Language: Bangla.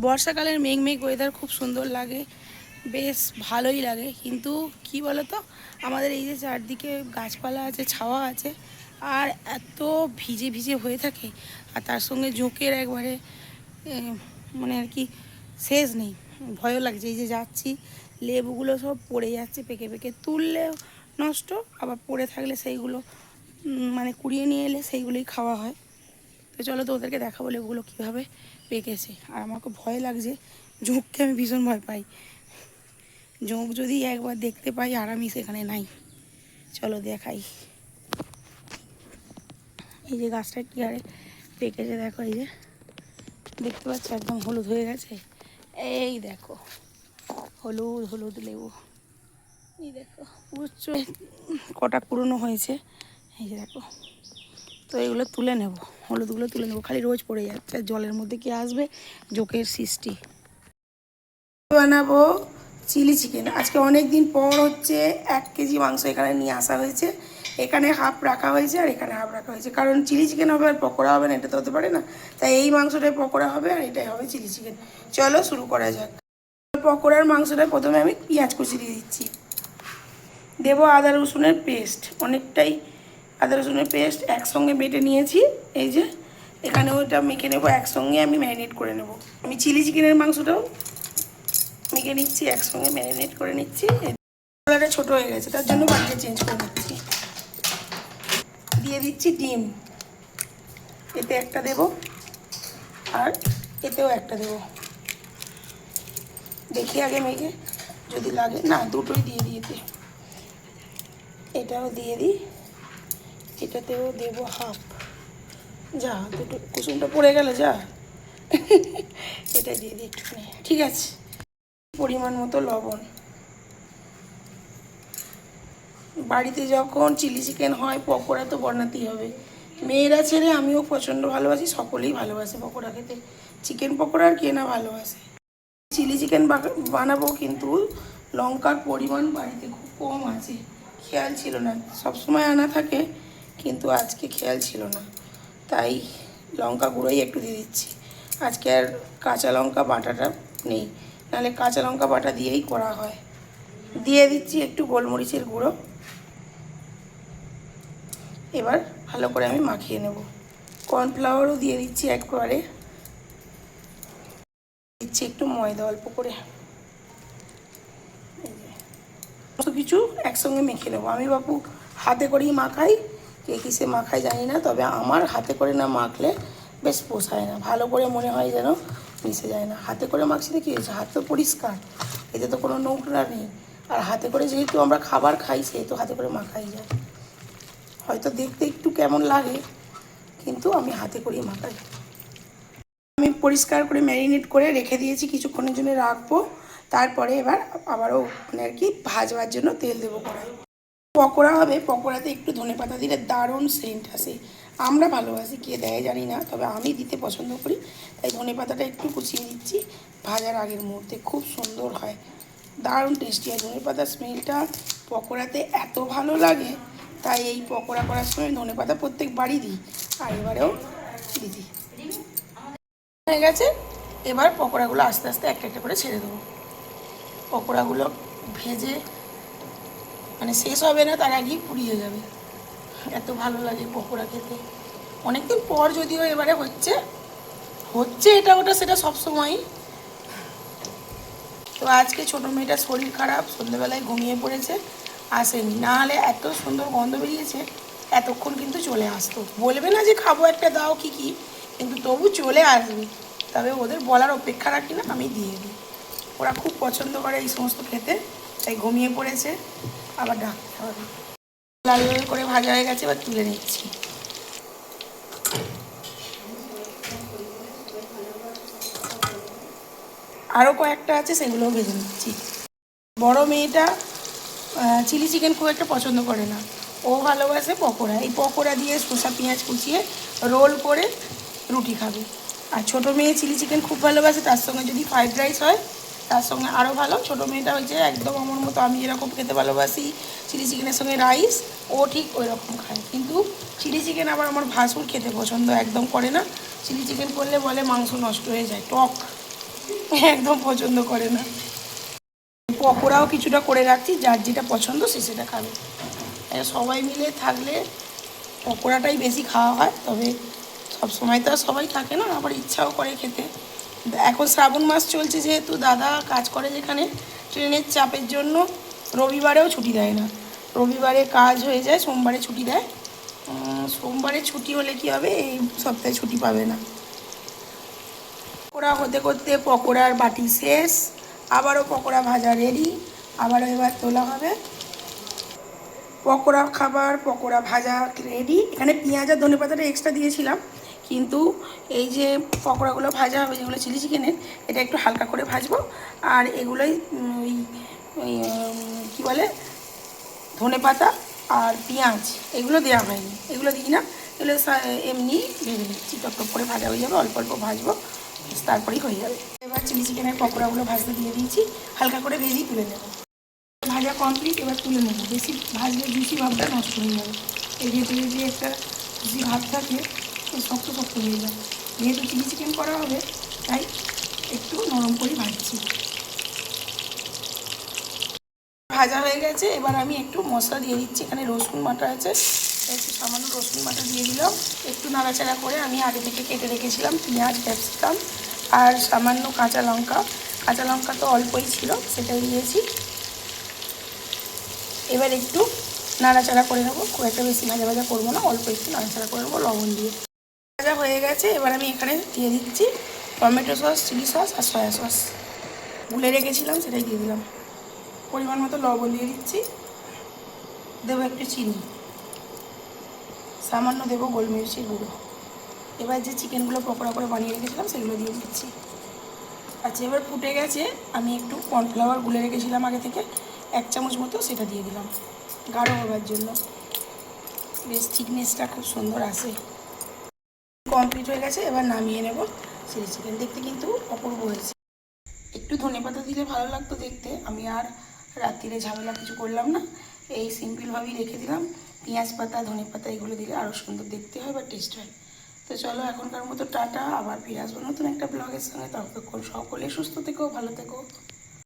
বর্ষাকালের মেঘ মেঘ ওয়েদার খুব সুন্দর লাগে, বেশ ভালোই লাগে। কিন্তু কি বলো তো, আমাদের এই যে চারদিকে গাছপালা আছে, ছাওয়া আছে, আর এত ভিজে ভিজে হয়ে থাকে, আর তার সঙ্গে ঝোঁকের একবারে মানে আর কি শেষ নেই। ভয়ও লাগছে, এই যে যাচ্ছি লেবুগুলো সব পড়ে যাচ্ছে, পেকে পেকে তুললেও নষ্ট, আবার পড়ে থাকলে সেইগুলো মানে কুড়িয়ে নিয়ে এলে সেইগুলোই খাওয়া হয়। তো চলো তো ওদেরকে দেখাবো লেবুগুলো কীভাবে পেকেছে। আর আমার খুব ভয় লাগছে, ঝোঁককে আমি ভীষণ ভয় পাই। ঝোঁক যদি একবার দেখতে পাই আর আমি সেখানে নাই। চলো দেখাই। এই যে গাছটা কী হারে পেকেছে দেখো, এই যে দেখতে পাচ্ছ একদম হলুদ হয়ে গেছে। এই দেখো হলুদ হলুদ লেবু, এই দেখো বুঝছো কটা পুরনো হয়েছে, এই যে দেখো। তো এগুলো তুলে নেব, হলুদগুলো তুলে নেবো, খালি রোজ পড়ে যাচ্ছে, জলের মধ্যে কি আসবে, জোকের সৃষ্টি। বানাবো চিলি চিকেন। আজকে অনেক দিন পর হচ্ছে 1 কেজি মাংস এখানে নিয়ে আসা হয়েছে। এখানে হাফ রাখা হয়েছে আর এখানে হাফ রাখা হয়েছে, কারণ চিলি চিকেন হবে আর পকোড়া হবে না, এটা তো হতে পারে না। তাই এই মাংসটাই পকোড়া হবে আর এটাই হবে চিলি চিকেন। চলো শুরু করা যাক। পকোড়ার মাংসটা প্রথমে আমি পেঁয়াজ কুচি দিয়ে দিচ্ছি, দেবো আদা রসুনের পেস্ট, অনেকটাই আদা রসুনের পেস্ট একসঙ্গে বেটে নিয়েছি। এই যে এখানে ওইটা মেখে নেবো, একসঙ্গে আমি ম্যারিনেট করে নেব। আমি চিলি চিকেনের মাংসটাও মেখে নিচ্ছি, একসঙ্গে ম্যারিনেট করে নিচ্ছি। কলাটা ছোটো হয়ে গেছে, তার জন্য বাটিটা চেঞ্জ করে নিচ্ছি। দিয়ে দিচ্ছি ডিম, এতে একটা দেব আর এতেও একটা দেব। দেখি আগে মেখে, যদি লাগে না দুটোই দিয়ে দিয়েতে, এটাও দিয়ে দিই, এটাতেও দেবো হাফ। যা দুটো কুসুমটা পড়ে গেল, যা এটা দিয়ে দিই একটুখানি, ঠিক আছে। পরিমাণ মতো লবণ। বাড়িতে যখন চিলি চিকেন হয় পকোড়া তো বানাতেই হবে। মেয়েরা ছেড়ে আমিও প্রচণ্ড ভালোবাসি, সকলেই ভালোবাসে পকোড়া খেতে। চিকেন পকোড়া আর কে না ভালোবাসে। চিলি চিকেন বানাবো, কিন্তু লঙ্কার পরিমাণ বাড়িতে খুব কম আছে, খেয়াল ছিল না। সবসময় আনা থাকে কিন্তু আজকে খেয়াল ছিল না, তাই লঙ্কা গুঁড়োই একটু দিয়ে দিচ্ছি। আজকে আর কাঁচা লঙ্কা বাটাটা নেই, নাহলে কাঁচা লঙ্কা বাটা দিয়েই করা হয়। দিয়ে দিচ্ছি একটু গোলমরিচের গুঁড়ো। এবার ভালো করে আমি মাখিয়ে নেব। কর্নফ্লাওয়ারও দিয়ে দিচ্ছি একবারে, দিচ্ছি একটু ময়দা অল্প করে। সমস্ত কিছু একসঙ্গে মেখে নেবো। আমি বাপু হাতে করেই মাখাই, কে কিসে মাখাই জানি না, তবে আমার হাতে করে না মাখলে বেশ পোষায় না, ভালো করে মনে হয় যেন মিশে যায় না। হাতে করে মাখছি তো কী হয়েছে, হাত তো পরিষ্কার, এতে তো কোনো নোংরা নেই। আর হাতে করে যেহেতু আমরা খাবার খাই, সেহেতু হাতে করে মাখাই যায়। হয়তো দেখতে একটু কেমন লাগে, কিন্তু আমি হাতে করেই মাখাই। আমি পরিষ্কার করে ম্যারিনেট করে রেখে দিয়েছি, কিছুক্ষণের জন্য রাখবো। তারপরে এবার আবারও মানে আর কি ভাজবার জন্য তেল দেবো কড়াই। পকোড়া হবে, পকোড়াতে একটু ধনেপাতা দিলে দারুণ সেন্ট আসে। আমরা ভালোবাসি, কে দেয় জানি না, তবে আমি দিতে পছন্দ করি, তাই ধনেপাতাটা একটু কুচিয়ে দিচ্ছি ভাজার আগের মুহূর্তে। খুব সুন্দর হয়, দারুণ টেস্টি হয়। ধনেপাতার স্মেলটা পকোড়াতে এত ভালো লাগে, তাই এই পকোড়া করার সময় ধনেপাতা প্রত্যেক বাড়ি দিই, আর এবারেও দিই। হয়ে গেছে, এবার পকোড়াগুলো আস্তে আস্তে একটা একটা করে ছেড়ে দেবো। পকোড়াগুলো ভেজে মানে শেষ হবে না, তার আগেই পুড়িয়ে যাবে, এত ভালো লাগে পকোড়া খেতে। অনেকদিন পর যদিও এবারে হচ্ছে এটা ওটা সেটা সবসময়ই। তো আজকে ছোটো মেয়েটার শরীর খারাপ, সন্ধ্যেবেলায় ঘুমিয়ে পড়েছে, আসেনি, নাহলে এত সুন্দর গন্ধ বেরিয়েছে এতক্ষণ কিন্তু চলে আসতো। বলবে না যে খাবো একটা দাও কি কি, কিন্তু তবু চলে আসবে। তবে ওদের বলার অপেক্ষা রাখি না, আমি দিয়ে দিই। ওরা খুব পছন্দ করে এই সমস্ত খেতে, তাই ঘুমিয়ে পড়েছে, আবার ডাকতে হবে। লাল লাল করে ভাজা হয়ে গেছে, এবার তুলে নিচ্ছি। আরও কয়েকটা আছে, সেগুলোও ভেজে নিচ্ছি। বড় মেয়েটা চিলি চিকেন খুব একটা পছন্দ করে না, ও ভালোবাসে পকোড়া। এই পকোড়া দিয়ে শসা পেঁয়াজ কুচিয়ে রোল করে রুটি খাবে। আর ছোটো মেয়ে চিলি চিকেন খুব ভালোবাসে, তার সঙ্গে যদি ফ্রাইড রাইস হয় তার সঙ্গে আরও ভালো। ছোটো মেয়েটা হচ্ছে একদম আমার মতো, আমি যেরকম খেতে ভালোবাসি চিলি চিকেনের সঙ্গে রাইস, ও ঠিক ওই রকম খায়। কিন্তু চিলি চিকেন আবার আমার ভাসুর খেতে পছন্দ একদম করে না। চিলি চিকেন করলে বলে মাংস নষ্ট হয়ে যায়, টক। একদম পছন্দ করে না। পকোড়াও কিছুটা করে রাখছি, যার যেটা পছন্দ সে সেটা খাবে। সবাই মিলে থাকলে পকোড়াটাই বেশি খাওয়া হয়, তবে সব সময় তো আর সবাই থাকে না, আবার ইচ্ছাও করে খেতে। এখন শ্রাবণ মাস চলছে, যেহেতু দাদা কাজ করে যেখানে, ট্রেনের চাপের জন্য রবিবারেও ছুটি দেয় না। রবিবারে কাজ হয়ে যায়, সোমবারে ছুটি দেয়। সোমবারে ছুটি হলে কি হবে, এই সপ্তাহে ছুটি পাবে না। পকোড়া হতে করতে পকোড়ার বাটি শেষ, আবারও পকোড়া ভাজা রেডি, আবারও এবার তোলা হবে। পকোড়া খাবার, পকোড়া ভাজা রেডি। এখানে পেঁয়াজ আর ধনেপাতাটা এক্সট্রা দিয়েছিলাম, কিন্তু এই যে পকোড়াগুলো ভাজা হবে, যেগুলো চিলি চিকেনের, এটা একটু হালকা করে ভাজবো। আর এগুলোই ওই ওই কী বলে, ধনেপাতা আর পেঁয়াজ এগুলো দেওয়া হয়নি, এগুলো দিই না। এগুলো এমনি ভেজে নিচ্ছি, টপ করে ভাজা হয়ে যাবে, অল্প অল্প ভাজবো, তারপরেই হয়ে যাবে। এবার চিলি চিকেনের পকোড়াগুলো ভাজতে দিয়ে দিয়েছি, হালকা করে ভেজেই তুলে নেব। ভাজা কমপ্লিট, এবার তুলে নেব। বেশি ভাজলে জুসি ভাবটা নষ্ট হয়ে যাবে। এর ভেতরে যে একটা জুসি ভাব থাকে, শক্ত শক্ত হয়ে যায়। যেহেতু চিলি চিকেন করা হবে, তাই একটু নরম করে ভাজছি। ভাজা হয়ে গেছে, এবার আমি একটু মশলা দিয়ে দিচ্ছি। এখানে রসুন বাটা আছে, একটু সামান্য রসুন বাটা দিয়ে দিলাম। একটু নাড়াচাড়া করে আমি আগে থেকে কেটে রেখেছিলাম পেঁয়াজ, ক্যাপসিকাম আর সামান্য কাঁচা লঙ্কা। কাঁচা লঙ্কা তো অল্পই ছিল, সেটাই দিয়েছি। এবার একটু নাড়াচাড়া করে নেবো, খুব একটা বেশি ভাজা ভাজা করবো না, অল্প একটু নাড়াচাড়া করে নেবো লবণ দিয়ে। ভাজা হয়ে গেছে, এবার আমি এখানে দিয়ে দিচ্ছি টমেটো সস, চিলি সস আর সয়া সস। গুলে রেখেছিলাম, সেটাই দিয়ে দিলাম। পরিমাণ মতো লবণ দিয়ে দিচ্ছি, দেবো একটু চিনি, সামান্য দেবো গোলমরিচের গুঁড়ো। এবার যে চিকেনগুলো পকোড়া করে বানিয়ে রেখেছিলাম সেগুলো দিয়ে দিচ্ছি। আচ্ছা, এবার ফুটে গেছে, আমি একটু কর্নফ্লাওয়ার গুলে রেখেছিলাম আগে থেকে, 1 চামচ মতো, সেটা দিয়ে দিলাম গাঢ় হওয়ার জন্য, বেশ থিকনেসটা খুব সুন্দর আসে। কমপ্লিট হয়ে গেছে, এবার নামিয়ে নেব চিলি চিকেন। দেখতে কিন্তু অপূর্ব হয়েছে। একটু ধনেপাতা দিলে ভালো লাগতো দেখতে, আমি আর রাত্রিরে ঝামেলা কিছু করলাম না, এই সিম্পলভাবেই রেখে দিলাম। পেঁয়াজ পাতা, ধনেপাতা এগুলো দিলে আরও সুন্দর দেখতে হয় বা টেস্ট হয়। তো চলো এখনকার মতো টাটা, আবার ফিরে আসবো নতুন একটা ব্লগের সঙ্গে। ততক্ষণ সকলে সুস্থ থেকো, ভালো থেকো।